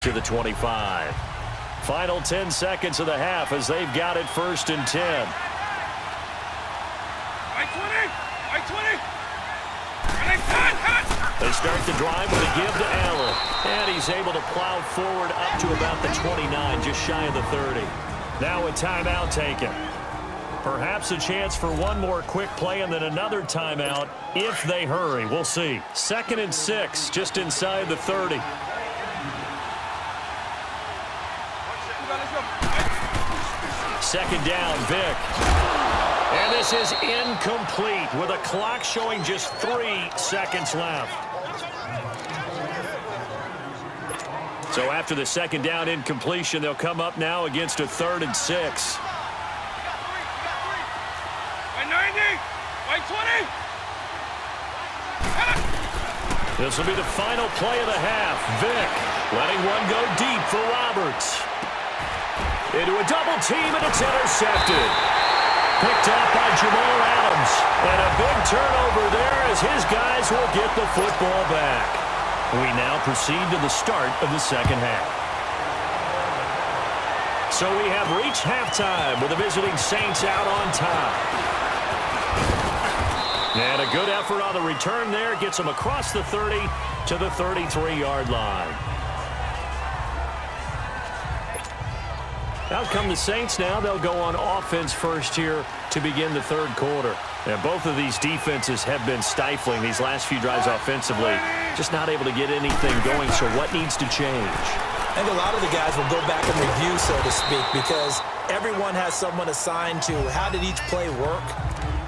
to the 25. Final 10 seconds of the half as they've got it 1st and 10. They start the drive with a give to Allen. And he's able to plow forward up to about the 29, just shy of the 30. Now a timeout taken. Perhaps a chance for one more quick play and then another timeout if they hurry. We'll see. 2nd and 6, just inside the 30. Second down, Vic. And this is incomplete with a clock showing just 3 seconds left. So after the second down incompletion, they'll come up now against a 3rd and 6. This will be the final play of the half. Vic letting one go deep for Roberts. Into a double team, and it's intercepted. Picked up by Jamal Adams. And a big turnover there as his guys will get the football back. We now proceed to the start of the second half. So we have reached halftime with the visiting Saints out on top. And a good effort on the return there gets them across the 30 to the 33-yard line. Out come the Saints now. They'll go on offense first here to begin the third quarter. And both of these defenses have been stifling these last few drives offensively. Just not able to get anything going, so what needs to change? I think a lot of the guys will go back and review, so to speak, because everyone has someone assigned to how did each play work.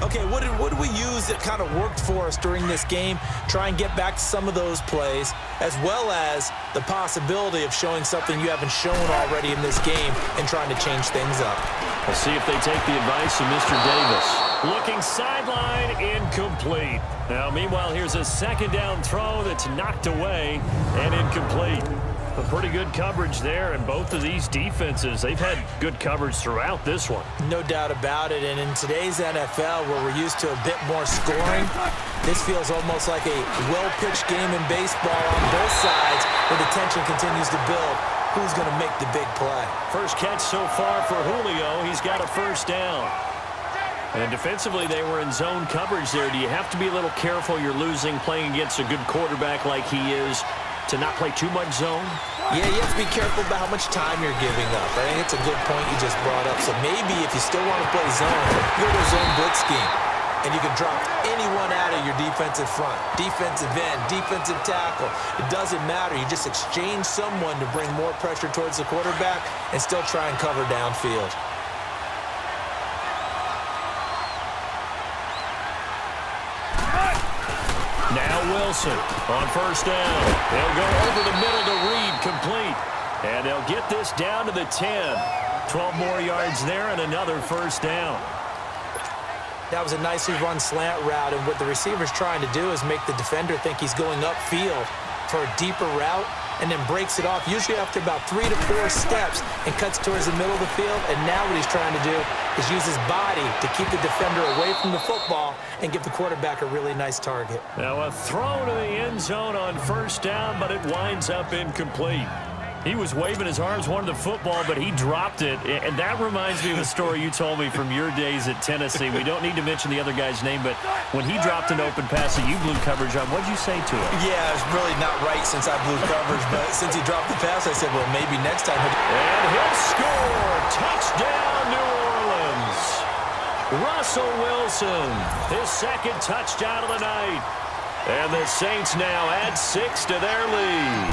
Okay, what did we use that kind of worked for us during this game? Try and get back to some of those plays, as well as the possibility of showing something you haven't shown already in this game and trying to change things up. We'll see if they take the advice of Mr. Davis. Looking sideline, incomplete. Now, meanwhile, here's a second down throw that's knocked away and incomplete. A pretty good coverage there, and both of these defenses, they've had good coverage throughout this one. No doubt about it, and in today's NFL, where we're used to a bit more scoring, this feels almost like a well-pitched game in baseball on both sides, where the tension continues to build. Who's going to make the big play? First catch so far for Julio. He's got a first down. And defensively, they were in zone coverage there. Do you have to be a little careful you're losing playing against a good quarterback like he is to not play too much zone? Yeah, you have to be careful about how much time you're giving up. I think it's a good point you just brought up. So maybe if you still want to play zone, go to a zone blitz scheme. And you can drop anyone out of your defensive front. Defensive end, defensive tackle. It doesn't matter. You just exchange someone to bring more pressure towards the quarterback and still try and cover downfield. Now Wilson on first down. They'll go over the middle to Reed, complete. And they'll get this down to the 10. 12 more yards there and another first down. That was a nicely run slant route, and what the receiver's trying to do is make the defender think he's going upfield for a deeper route and then breaks it off, usually after about 3 to 4 steps, and cuts towards the middle of the field. And now what he's trying to do is use his body to keep the defender away from the football and give the quarterback a really nice target. Now a throw to the end zone on first down, but it winds up incomplete. He was waving his arms, wanted the football, but he dropped it. And that reminds me of a story you told me from your days at Tennessee. We don't need to mention the other guy's name, but when he dropped an open pass that you blew coverage on, what did you say to him? Yeah, it's really not right since I blew coverage, but since he dropped the pass, I said, well, maybe next time. And he'll score. Touchdown, New Orleans. Russell Wilson, his second touchdown of the night. And the Saints now add 6 to their lead.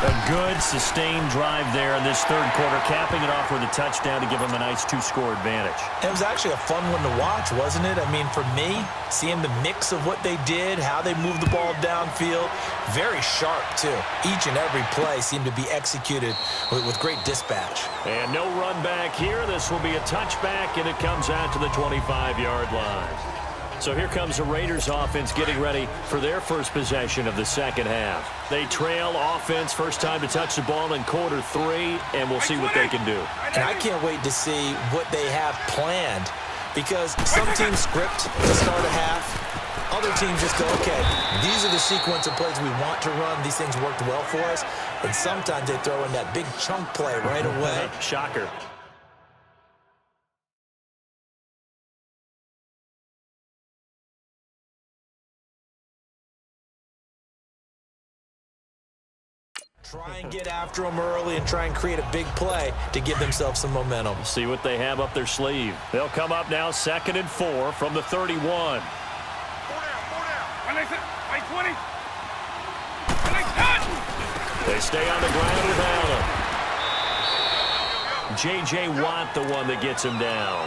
A good, sustained drive there in this third quarter, capping it off with a touchdown to give them a nice 2-score advantage. It was actually a fun one to watch, wasn't it? I mean, for me, seeing the mix of what they did, how they moved the ball downfield, very sharp, too. Each and every play seemed to be executed with great dispatch. And no run back here. This will be a touchback, and it comes out to the 25-yard line. So here comes the Raiders offense getting ready for their first possession of the second half. They trail offense, first time to touch the ball in quarter 3, and we'll see what they can do. And I can't wait to see what they have planned, because some teams script to start a half. Other teams just go, okay, these are the sequence of plays we want to run. These things worked well for us. And sometimes they throw in that big chunk play right away. Shocker. Try and get after them early and try and create a big play to give themselves some momentum. See what they have up their sleeve. They'll come up now 2nd and 4 from the 31. 4 down. 20. They stay on the ground with Allen. J.J. Watt, the one that gets him down.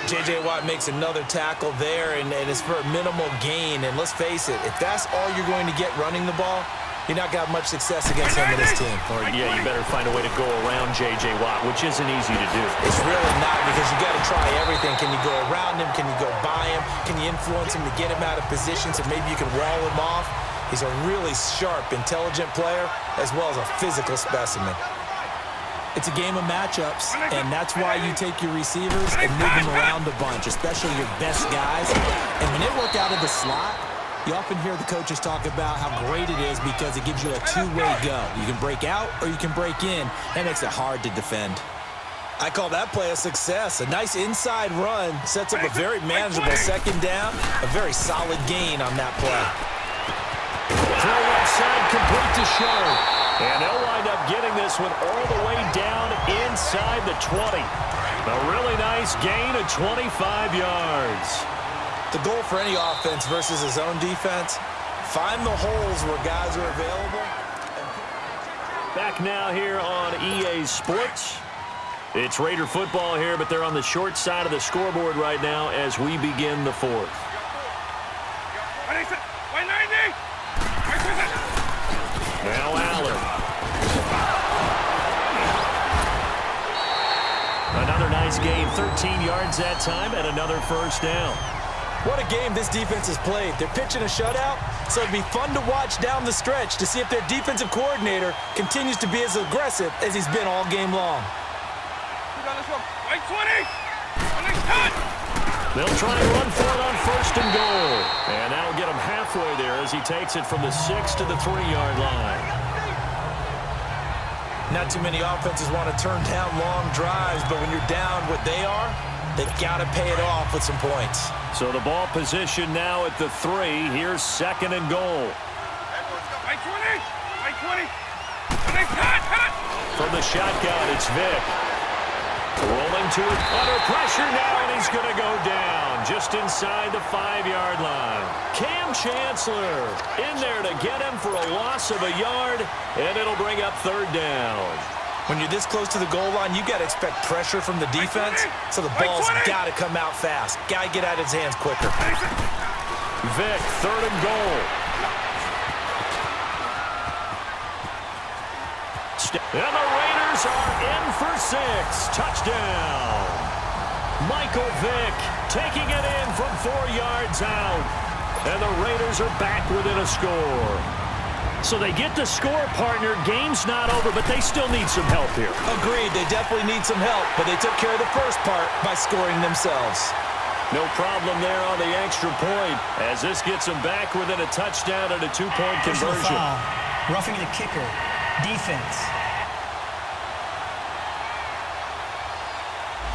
J.J. Watt makes another tackle there, and it's for a minimal gain. And let's face it, if that's all you're going to get running the ball, you're not got much success against him and his team. Or, yeah, you better find a way to go around J.J. Watt, which isn't easy to do. It's really not, because you got to try everything. Can you go around him? Can you go by him? Can you influence him to get him out of position so maybe you can wall him off? He's a really sharp, intelligent player, as well as a physical specimen. It's a game of matchups, and that's why you take your receivers and move them around a bunch, especially your best guys. And when they work out of the slot, you often hear the coaches talk about how great it is because it gives you a two-way go. You can break out or you can break in. That makes it hard to defend. I call that play a success. A nice inside run sets up a very manageable second down, a very solid gain on that play. Throw outside, complete to Show. And they'll wind up getting this one all the way down inside the 20. A really nice gain of 25 yards. The goal for any offense versus his own defense, find the holes where guys are available. Back now here on EA Sports. It's Raider football here, but they're on the short side of the scoreboard right now as we begin the 4th. Now Allen. Another nice gain, 13 yards that time, and another first down. What a game this defense has played. They're pitching a shutout, so it'd be fun to watch down the stretch to see if their defensive coordinator continues to be as aggressive as he's been all game long. They'll try and run for it on 1st and goal. And that'll get him halfway there as he takes it from the 6 to the 3-yard line. Not too many offenses want to turn down long drives, but when you're down what they are, they've got to pay it off with some points. So the ball position now at the 3. Here's 2nd and goal. From the shotgun, it's Vick. Rolling to it, under pressure now, and he's going to go down just inside the 5-yard line. Cam Chancellor in there to get him for a loss of a yard, and it'll bring up 3rd down. When you're this close to the goal line, you got to expect pressure from the defense, so the ball's got to come out fast. Got to get out of his hands quicker. Vick, 3rd and goal. And the Raiders are in for 6. Touchdown. Michael Vick taking it in from 4 yards out. And the Raiders are back within a score. So they get the score, partner. Game's not over, but they still need some help here. Agreed. They definitely need some help, but they took care of the first part by scoring themselves. No problem there on the extra point as this gets them back within a touchdown and a 2-point conversion. Foul. Roughing the kicker. Defense.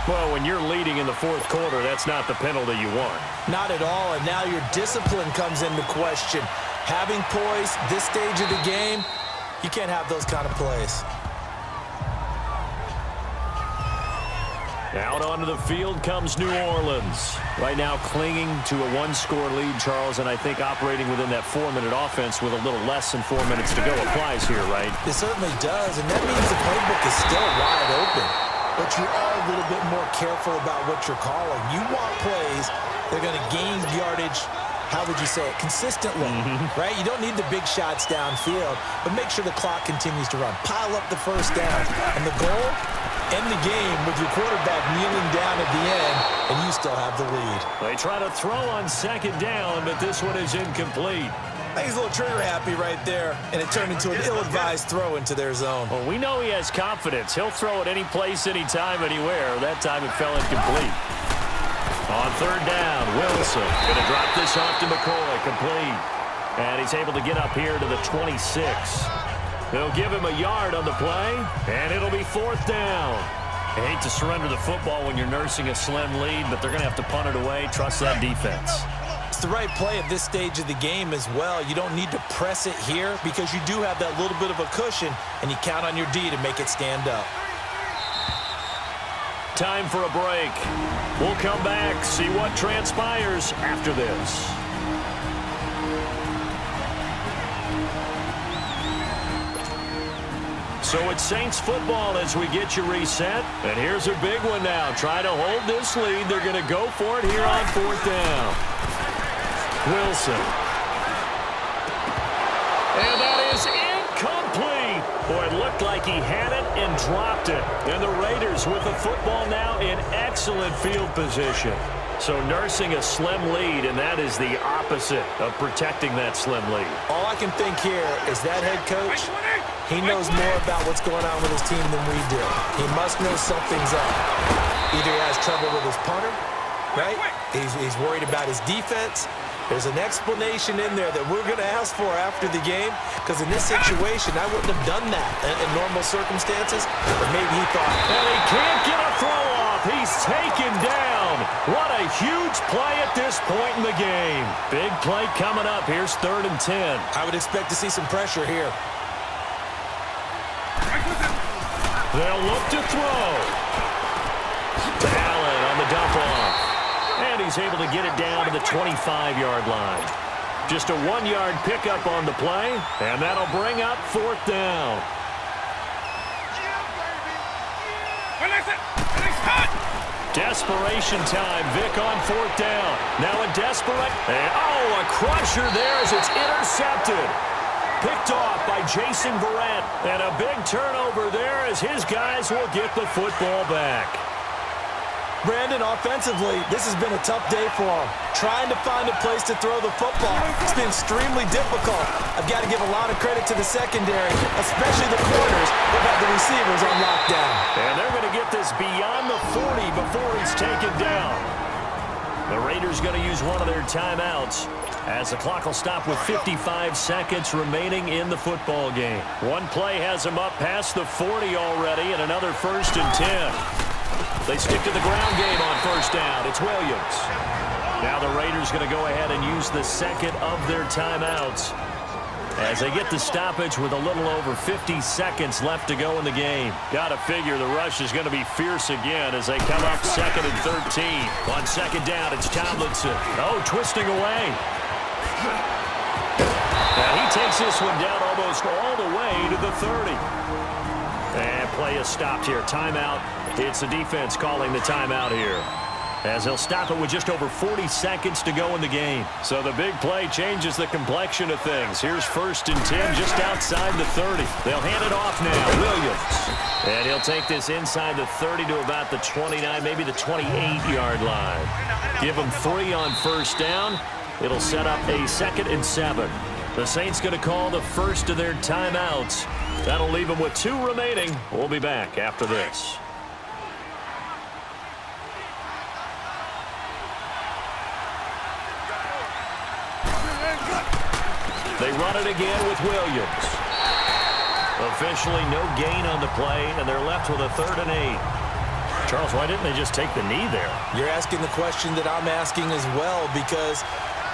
Well, when you're leading in the 4th quarter, that's not the penalty you want. Not at all, and now your discipline comes into question. Having poise this stage of the game, you can't have those kind of plays. Out onto the field comes New Orleans. Right now clinging to a 1-score lead, Charles, and I think operating within that 4-minute offense with a little less than 4 minutes to go applies here, right? It certainly does, and that means the playbook is still wide open. But you are a little bit more careful about what you're calling. You want plays that are going to gain yardage, how would you say it, consistently, right? You don't need the big shots downfield, but make sure the clock continues to run. Pile up the first down. And the goal, end the game with your quarterback kneeling down at the end, and you still have the lead. They try to throw on 2nd down, but this one is incomplete. I think he's a little trigger happy right there, and it turned into an ill-advised throw into their zone. Well, we know he has confidence. He'll throw it any place, anytime, anywhere. That time it fell incomplete. On third down, Wilson going to drop this off to McCoy, complete. And he's able to get up here to the 26. They'll give him a yard on the play, and it'll be fourth down. I hate to surrender the football when you're nursing a slim lead, but they're going to have to punt it away. Trust that defense. It's the right play at this stage of the game as well. You don't need to press it here because you do have that little bit of a cushion, and you count on your D to make it stand up. Time for a break. We'll come back, see what transpires after this. So it's Saints football as we get you reset. And here's a big one now. Try to hold this lead. They're going to go for it here on fourth down. Wilson. And that is incomplete. Boy, it looked like he had it and dropped it. And the Raiders with the football now in excellent field position. So nursing a slim lead, and that is the opposite of protecting that slim lead. All I can think here is that head coach, he knows more about what's going on with his team than we do. He must know something's up. Either he has trouble with his punter, right? He's worried about his defense. There's an explanation in there that we're going to ask for after the game, because in this situation, I wouldn't have done that in normal circumstances, but maybe he thought. And he can't get a throw off. He's taken down. What a huge play at this point in the game. Big play coming up. Here's 3rd and 10. I would expect to see some pressure here. They'll look to throw. To Allen on the dump off. And he's able to get it down to the 25-yard line. Just a 1-yard pickup on the play, and that'll bring up 4th down. Desperation time. Vic on 4th down. Now a desperate. And, a crusher there as it's intercepted. Picked off by Jason Verrett. And a big turnover there as his guys will get the football back. Brandon, offensively, this has been a tough day for him. Trying to find a place to throw the football. It's been extremely difficult. I've got to give a lot of credit to the secondary, especially the corners. They've got the receivers on lockdown. And they're going to get this beyond the 40 before he's taken down. The Raiders going to use one of their timeouts as the clock will stop with 55 seconds remaining in the football game. One play has him up past the 40 already, and another 1st and 10. They stick to the ground game on 1st down. It's Williams. Now the Raiders going to go ahead and use the second of their timeouts as they get the stoppage with a little over 50 seconds left to go in the game. Got to figure the rush is going to be fierce again as they come up 2nd and 13. On 2nd down, it's Tomlinson. Twisting away. Now he takes this one down almost all the way to the 30. And play is stopped here. Timeout. It's the defense calling the timeout here, as they'll stop it with just over 40 seconds to go in the game. So the big play changes the complexion of things. Here's 1st and 10 just outside the 30. They'll hand it off now. Williams. And he'll take this inside the 30 to about the 29, maybe the 28-yard line. Give him 3 on 1st down. It'll set up a 2nd and 7. The Saints going to call the first of their timeouts. That'll leave them with 2 remaining. We'll be back after this. They run it again with Williams. Officially no gain on the play, and they're left with a 3rd and 8. Charles, why didn't they just take the knee there? You're asking the question that I'm asking as well, because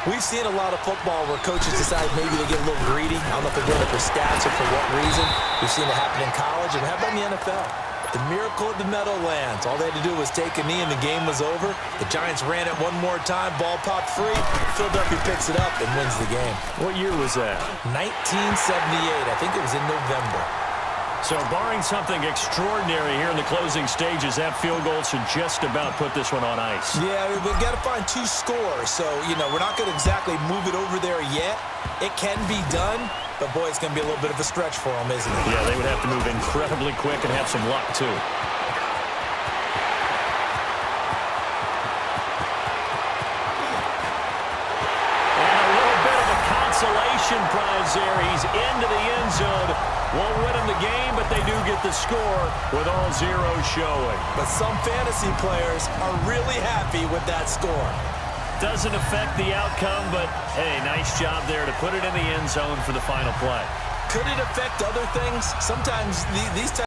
we've seen a lot of football where coaches decide maybe they get a little greedy. I don't know if they're doing it for stats or for what reason. We've seen it happen in college, and how about in the NFL? The miracle of the Meadowlands. All they had to do was take a knee, and the game was over. The Giants ran it one more time. Ball popped free. Philadelphia picks it up and wins the game. What year was that? 1978. I think it was in November. So barring something extraordinary here in the closing stages, that field goal should just about put this one on ice. Yeah, we've got to find 2 scores. So, we're not going to exactly move it over there yet. It can be done. But, boy, it's going to be a little bit of a stretch for them, isn't it? Yeah, they would have to move incredibly quick and have some luck, too. And a little bit of a consolation prize there. He's into the end zone. Won't win him the game, but they do get the score with all zeros showing. But some fantasy players are really happy with that score. Doesn't affect the outcome, but, hey, nice job there to put it in the end zone for the final play. Could it affect other things? Sometimes these types